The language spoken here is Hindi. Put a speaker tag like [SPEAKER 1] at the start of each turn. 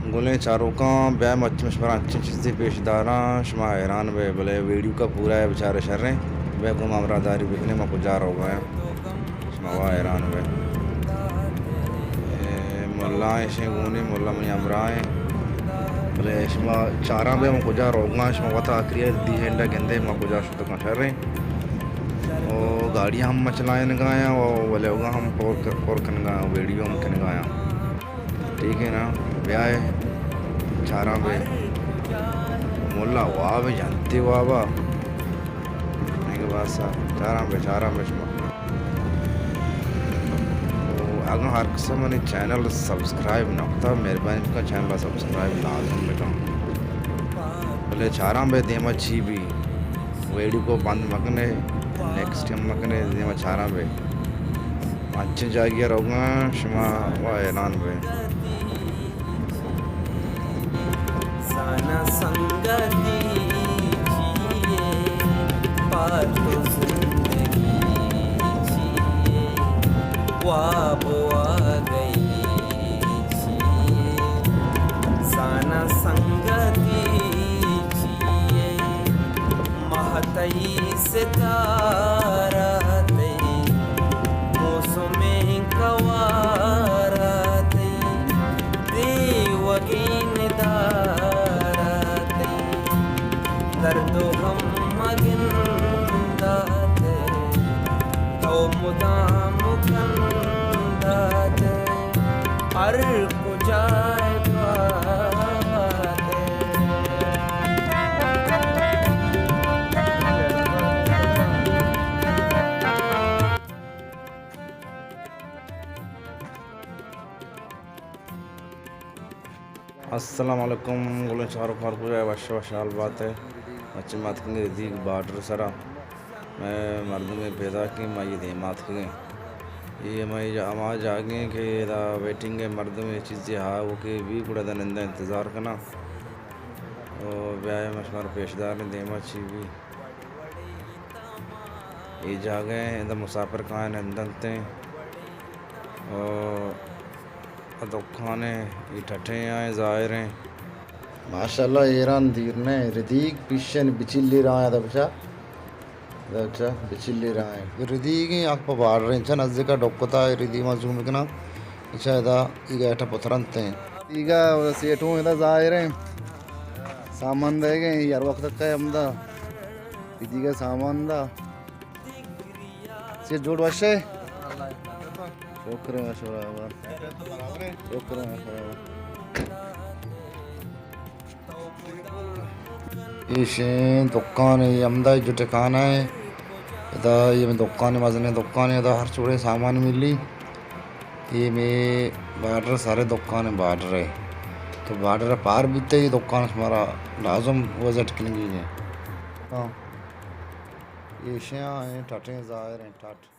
[SPEAKER 1] गुलें चारों का ब्याह मच्छी मशवरा अच्छी चीज़ें पेशदारा शुमा हैरान वे बोले वीडियो का पूरा है बेचारे शर रहे वे को मामरादारी बिकने में गुजार हो गए शुमा वाह हैरान वे मुल्ला ऐसे गुने मुल्ला में अमराए बोले शुमा चारा बे में गुजार होगा शुमा वता आखिरी दी हेंडा गेंदे में गुजार शुद्ध का शर रहे और गाड़ियाँ हम मचलाएं गाया और बोले होगा हम पोर कन गाया वीडियो हम कन गाया ठीक है ना ब्याह चारा पे मुल्ला वाह भी जानते वाह नहीं के बाद सा चारा पे अगर हर किस्म ने चैनल सब्सक्राइब ना होता मेहरबानी का चैनल सब्सक्राइब लाजम बेटा बोले चारा पे देमा छी भी वीडियो को बंद मकने नेक्स्ट टाइम मकने देमा चारा पे अच्छे जागिया रहोगा शुमा वाह ऐलान पे
[SPEAKER 2] साना संगती जिए पातो जिंदगी जिए वाब आ गई जिए साना संगती जिए महतई सितारा दई मौसमें कवारा दई देवगीन दर्दो हम मगिंदाते तो मुदाम कंदाते हर कुजाए पाते
[SPEAKER 1] अस्सलाम वालेकुम गुलें चारों फार पूरा वाल बात है अच्छी मात के दी बार्डर सरा मैं मर्द में पैदा की माई दे मात के ये माई आवाज़ आ गए कि वेटिंग है मर्द में चीज़ें हाँ वो कि भी बड़ा दिन इंतज़ार करना और ब्याह मशमार पेशदार ने देमा छी भी ये जा गए इंदा मुसाफिर कहाँ ने अंदते और दुखाने ये ठठे आए ज़ाहिर हैं माशाल्लाह ईरान दीरने रदीक पिशन बिचिल्ली रहा है दबचा बिचिल्ली रहा है रदीक ही आँख पर बाढ़ रहे हैं नज़दीक का डॉक्टर रदी माजूम इतना इच्छा इधर इगा ऐठा पथरंते हैं इगा सेठों इधर ज़ाहिर हैं सामान देंगे यार वक्त तक का हमदा इदी का सामान दा से जोड़ वशे शुक्र ये दुकान है अमदा जो ठिकाना है इधर ये दुकान मजने दुकान है इधर हर छोटे सामान मिली ये में बार्डर सारे दुकान है बार्डर है तो बार्डर पार बीते ही दुकान हमारा लाजम वजह टिकने की है हाँ ये शें हैं टटे ज़ाहिर हैं टट